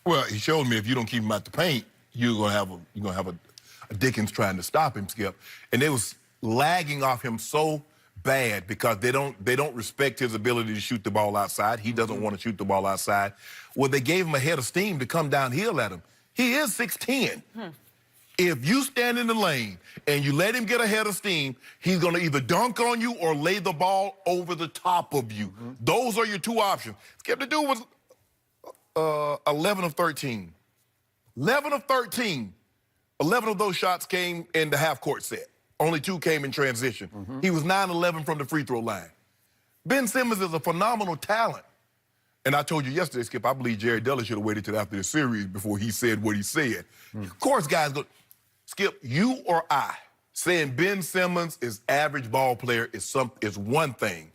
Well, he showed me if you don't keep him out the paint, you're gonna have a Dickens trying to stop him, Skip. And they was lagging off him so bad because they don't respect his ability to shoot the ball outside. He doesn't want to shoot the ball outside. Well, they gave him a head of steam to come downhill at him. He is 6'10". If you stand in the lane and you let him get a head of steam, he's going to either dunk on you or lay the ball over the top of you. Those are your two options. Skip, the dude was 11 of 13. 11 of 13. 11 of those shots came in the half-court set. Only 2 came in transition. He was 9-11 from the free throw line. Ben Simmons is a phenomenal talent. And I told you yesterday, Skip, I believe Jerry Dudley should have waited till after the series before he said what he said. Of course, guys go, Skip, you or I saying Ben Simmons is average ball player is one thing.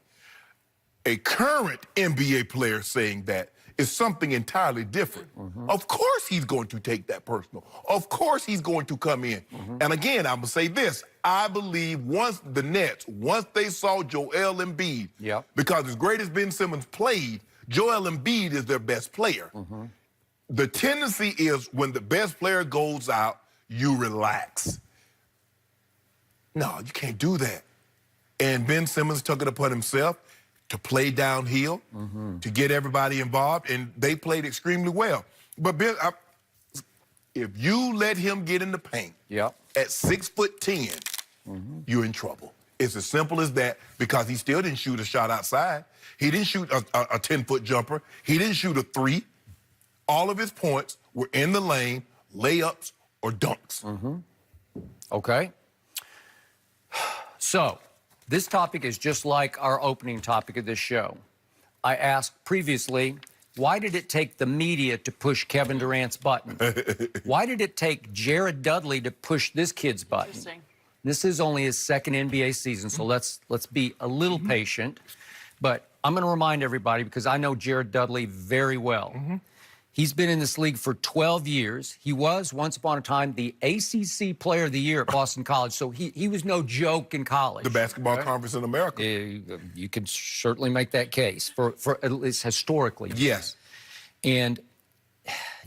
A current NBA player saying that is something entirely different. Of course he's going to take that personal. Of course he's going to come in. And again, I'm going to say this. I believe once the Nets, once they saw Joel Embiid, because as great as Ben Simmons played, Joel Embiid is their best player. The tendency is when the best player goes out, you relax. No, you can't do that. And Ben Simmons took it upon himself to play downhill, to get everybody involved, and they played extremely well. But Ben, if you let him get in the paint at 6'10", you're in trouble. It's as simple as that, because he still didn't shoot a shot outside. He didn't shoot a 10-foot jumper. He didn't shoot a 3. All of his points were in the lane, layups or dunks. Okay. So, this topic is just like our opening topic of this show. I asked previously, why did it take the media to push Kevin Durant's button? Why did it take Jared Dudley to push this kid's button? This is only his second NBA season, so let's be a little patient. But I'm going to remind everybody, because I know Jared Dudley very well. He's been in this league for 12 years. He was, once upon a time, the ACC Player of the Year at Boston College, so he was no joke in college. The basketball conference in America. You can certainly make that case, for at least historically. Yes. And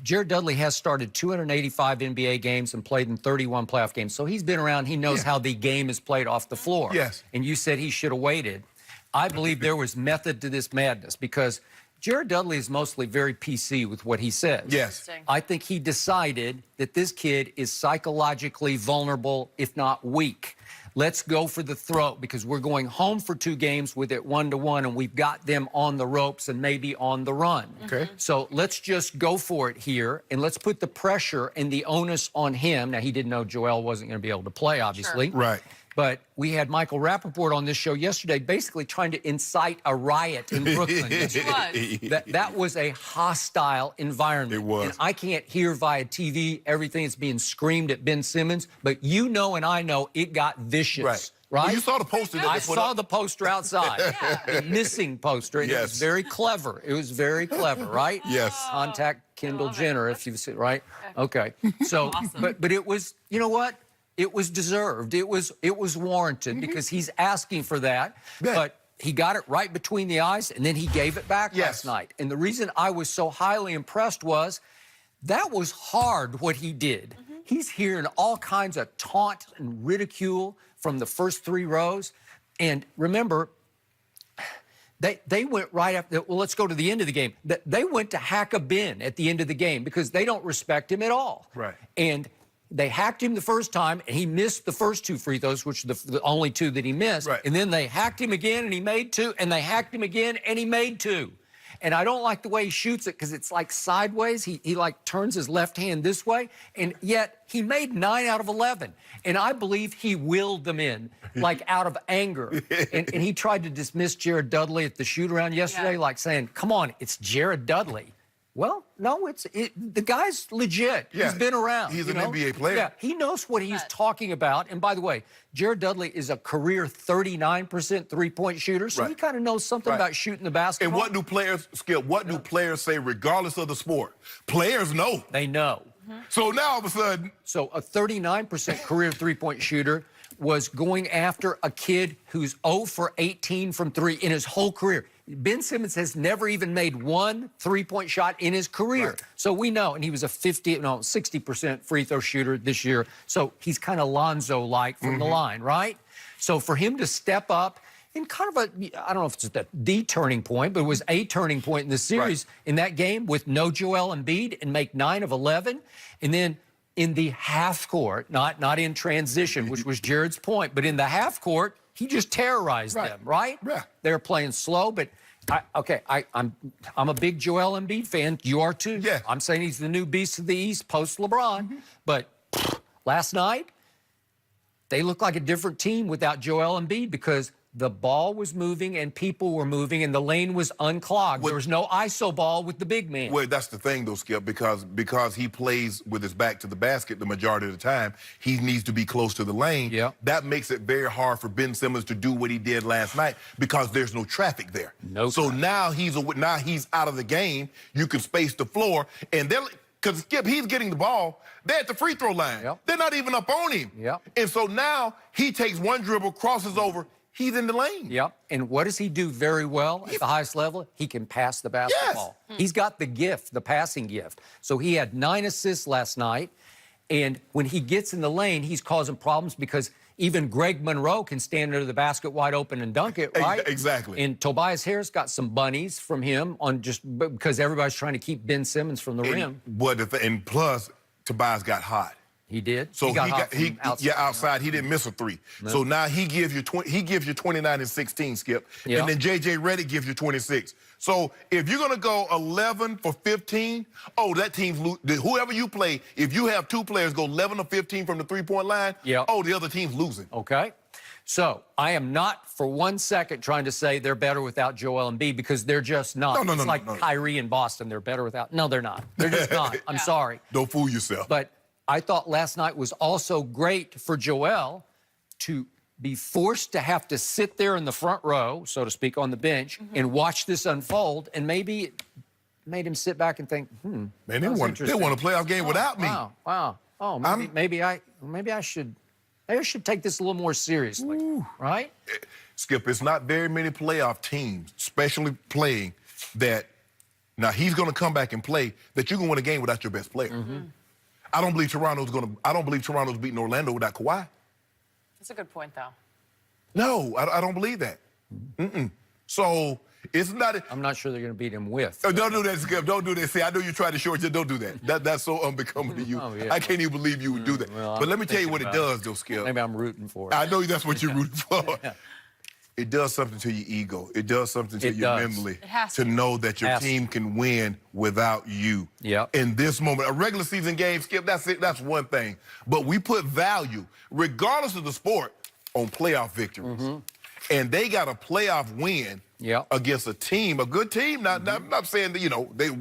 Jared Dudley has started 285 NBA games and played in 31 playoff games, so he's been around. He knows how the game is played off the floor. Yes. And you said he should have waited. I believe there was method to this madness, because Jared Dudley is mostly very PC with what he says. Yes. I think he decided that this kid is psychologically vulnerable, if not weak. Let's go for the throat, because we're going home for 2 games with it 1-1, and we've got them on the ropes and maybe on the run. Okay. So let's just go for it here, and let's put the pressure and the onus on him. Now, he didn't know Joel wasn't going to be able to play, obviously. Right. But we had Michael Rappaport on this show yesterday basically trying to incite a riot in Brooklyn. That was a hostile environment. It was. And I can't hear via TV everything that's being screamed at Ben Simmons, but you know and I know it got vicious. Right? Well, you saw the poster that I they put saw up. the poster outside. The missing poster. And it was very clever. It was very clever, right? Yes. Contact Kendall Jenner, if you've seen, right? Okay. So, but it was, you know what? It was deserved. It was warranted, because he's asking for that. But he got it right between the eyes, and then he gave it back last night. And the reason I was so highly impressed was that was hard what he did. He's hearing all kinds of taunt and ridicule from the first 3 rows. And remember, they went right after, well, let's go to the end of the game. They went to hack a Ben at the end of the game because they don't respect him at all. Right. And they hacked him the first time, and he missed the first 2 free throws, which are the only 2 that he missed. Right. And then they hacked him again, and he made 2, and they hacked him again, and he made 2. And I don't like the way he shoots it, because it's like sideways. He like turns his left hand this way, and yet he made 9 out of 11. And I believe he willed them in, like out of anger. And he tried to dismiss Jared Dudley at the shoot-around yesterday, like saying, come on, it's Jared Dudley. Well, no, the guy's legit. Yeah, he's been around. He's an NBA player. Yeah, he knows what he's talking about. And by the way, Jared Dudley is a career 39% three-point shooter, so he kind of knows something about shooting the basketball. And what do players, Skip, what do players say regardless of the sport? Players know. They know. So now all of a sudden... So a 39% career three-point shooter was going after a kid who's 0 for 18 from 3 in his whole career. Ben Simmons has never even made one three-point shot in his career. Right. So we know, and he was a 60% free throw shooter this year. So he's kind of Lonzo-like from the line, right? So for him to step up in kind of a, I don't know if it's the turning point, but it was a turning point in the series in that game with no Joel Embiid and make 9 of 11. And then in the half court, not in transition, which was Jared's point, but in the half court, he just terrorized them, right? Yeah. They were playing slow, but I'm a big Joel Embiid fan. You are too. Yeah. I'm saying he's the new beast of the East post LeBron. But last night, they looked like a different team without Joel Embiid because the ball was moving and people were moving and the lane was unclogged. There was no ISO ball with the big man. Well, that's the thing, though, Skip, because he plays with his back to the basket the majority of the time. He needs to be close to the lane. Yeah. That makes it very hard for Ben Simmons to do what he did last night because there's no traffic there. So now he's out of the game. You can space the floor, and because Skip, he's getting the ball. They're at the free throw line. Yep. They're not even up on him. Yep. And so now he takes one dribble, crosses over. He's in the lane. Yep. And what does he do very well at the highest level? He can pass the basketball. Yes. He's got the gift, the passing gift. So he had 9 assists last night. And when he gets in the lane, he's causing problems because even Greg Monroe can stand under the basket wide open and dunk it, right? Exactly. And Tobias Harris got some bunnies from him on just because everybody's trying to keep Ben Simmons from the rim. And plus, Tobias got hot. He did. So he got hot from outside. outside. He didn't miss a 3. No. So now he gives you 29 and 16, Skip. Yeah. And then J.J. Redick gives you 26. So if you're going to go 11 for 15, that team's whoever you play, if you have 2 players go 11 or 15 from the three-point line, the other team's losing. Okay. So I am not for 1 second trying to say they're better without Joel Embiid because they're just not. It's like Kyrie in Boston. They're better without. No, they're not. They're just not. I'm sorry. Don't fool yourself. But I thought last night was also great for Joel to be forced to have to sit there in the front row, so to speak, on the bench and watch this unfold. And maybe it made him sit back and think, man, they won a playoff game without me. Wow. Oh, maybe I should take this a little more seriously, right? Skip, it's not very many playoff teams, especially playing that. Now he's going to come back and play that you can win a game without your best player. I don't believe Toronto's beating Orlando without Kawhi. That's a good point, though. No, I don't believe that. So it's not. I'm not sure they're going to beat him with. Don't do that, Skip. Don't do that. See, I know you tried to short you. Don't do that. That's so unbecoming to you. I can't even believe you would do that. Well, but let me tell you what it does, though, Skip. Maybe I'm rooting for it. I know that's what you're rooting for. It does something to your ego. It does something to you mentally to know that your team can win without you. In this moment, a regular season game, Skip, that's it. That's one thing. But we put value, regardless of the sport, on playoff victories. And they got a playoff win against a team, a good team. I'm not saying that, they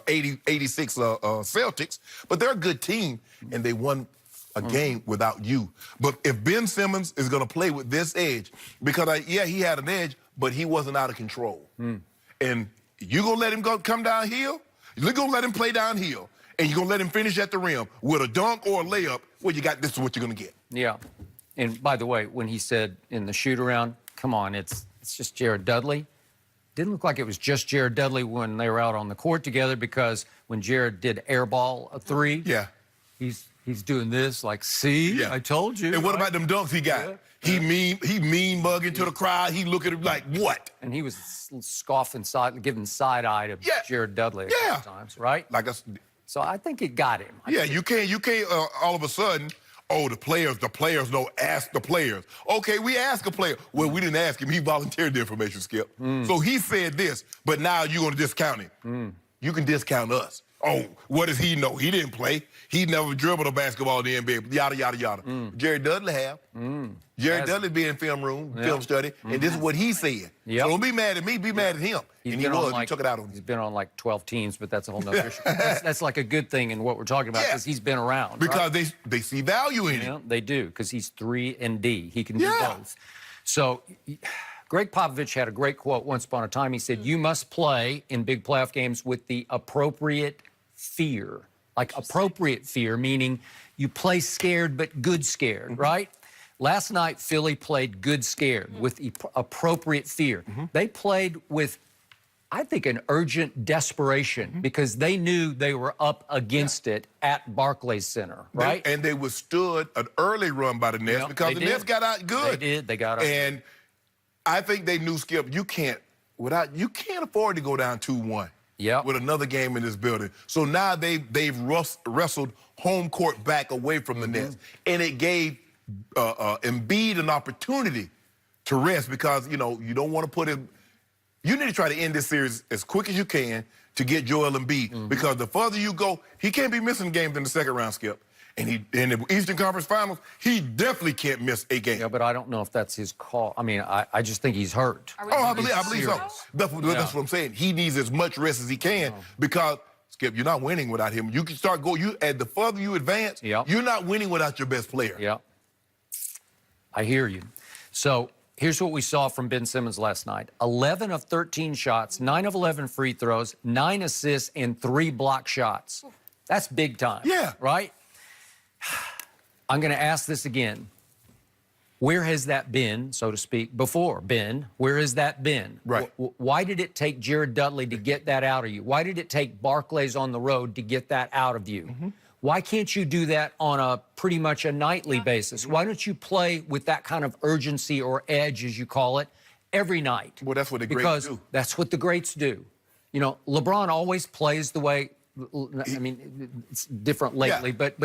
86 Celtics, but they're a good team, and they won a game without you. But if Ben Simmons is going to play with this edge, because he had an edge, but he wasn't out of control. And you going to let him come downhill? You're going to let him play downhill, and you're going to let him finish at the rim with a dunk or a layup, well, this is what you're going to get. Yeah. And by the way, when he said in the shoot-around, come on, it's just Jared Dudley, didn't look like it was just Jared Dudley when they were out on the court together, because when Jared did airball a 3, he's doing this, like, see, I told you. And what about them dunks he got? He mean mugging to the crowd. He look at him like, what? And he was scoffing, giving side eye to Jared Dudley a couple times, right? So I think it got him. You can't all of a sudden, the players don't ask the players. Okay, we ask a player. Well, we didn't ask him. He volunteered the information, Skip. So he said this, but now you're going to discount him. You can discount us. Oh, what does he know? He didn't play. He never dribbled a basketball in the NBA, yada, yada, yada. Jared Dudley have. Jared Dudley be in film study, and this is what he said. So don't be mad at me, be mad at him. He took it out on him. He's been on like 12 teams, but that's a whole nother issue. That's like a good thing in what we're talking about, because he's been around. Because they see value in him. They do, because he's 3-and-D. He can do both. So Greg Popovich had a great quote once upon a time. He said, you must play in big playoff games with the appropriate fear. Like appropriate fear, meaning you play scared but good scared, right? Last night, Philly played good scared with appropriate fear. They played with, I think, an urgent desperation because they knew they were up against it at Barclays Center, right? And they withstood an early run by the Nets because the Nets got out good. They did. They got out. And I think they knew, Skip, you can't afford to go down 2-1 with another game in this building. So now they've wrestled home court back away from the Nets. And it gave Embiid an opportunity to rest because, you don't want to put him. You need to try to end this series as quick as you can to get Joel Embiid because the further you go, he can't be missing games in the second round, Skip. And in the Eastern Conference Finals, he definitely can't miss a game. Yeah, but I don't know if that's his call. I mean, I just think he's hurt. I believe so. That's what I'm saying. He needs as much rest as he can because, Skip, you're not winning without him. You can start going. The further you advance, you're not winning without your best player. Yeah. I hear you. So here's what we saw from Ben Simmons last night. 11 of 13 shots, 9 of 11 free throws, 9 assists, and 3 block shots. That's big time. Yeah. Right? I'm going to ask this again. Where has that been, so to speak, before? Ben, where has that been? Right. Why did it take Jared Dudley to get that out of you? Why did it take Barclays on the road to get that out of you? Why can't you do that on a pretty much a nightly basis? Why don't you play with that kind of urgency or edge, as you call it, every night? Well, that's what the greats do. Because that's what the greats do. LeBron always plays the way. I mean, it's different lately, but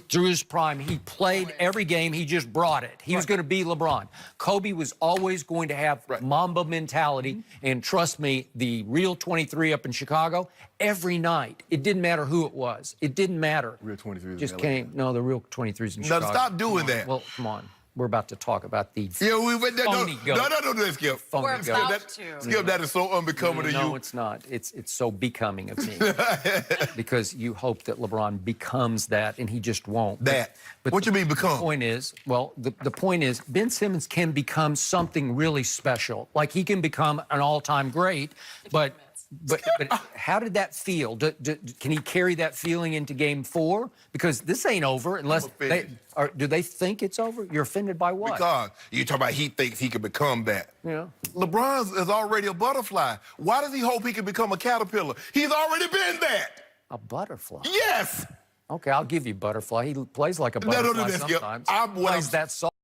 through his prime, he played every game. He just brought it. He was going to be LeBron. Kobe was always going to have Mamba mentality, and trust me, the real 23 up in Chicago, every night, it didn't matter who it was. It didn't matter. Real 23 just came. No, the real 23s in Chicago. No, stop doing that. Well, come on. We're about to talk about the phony goat. No, Skip. We're about to. Skip, that is so unbecoming of you. No, it's not. It's so becoming of me. Because you hope that LeBron becomes that, and he just won't. But what you mean become? The point is, the point is, Ben Simmons can become something really special. Like he can become an all-time great, but how did that feel? Can he carry that feeling into Game 4? Because this ain't over unless do they think it's over? You're offended by what? Because you talk about he thinks he can become that. Yeah. LeBron is already a butterfly. Why does he hope he can become a caterpillar? He's already been that. A butterfly? Yes. Okay, I'll give you butterfly. He plays like a butterfly sometimes. I'm plays that song.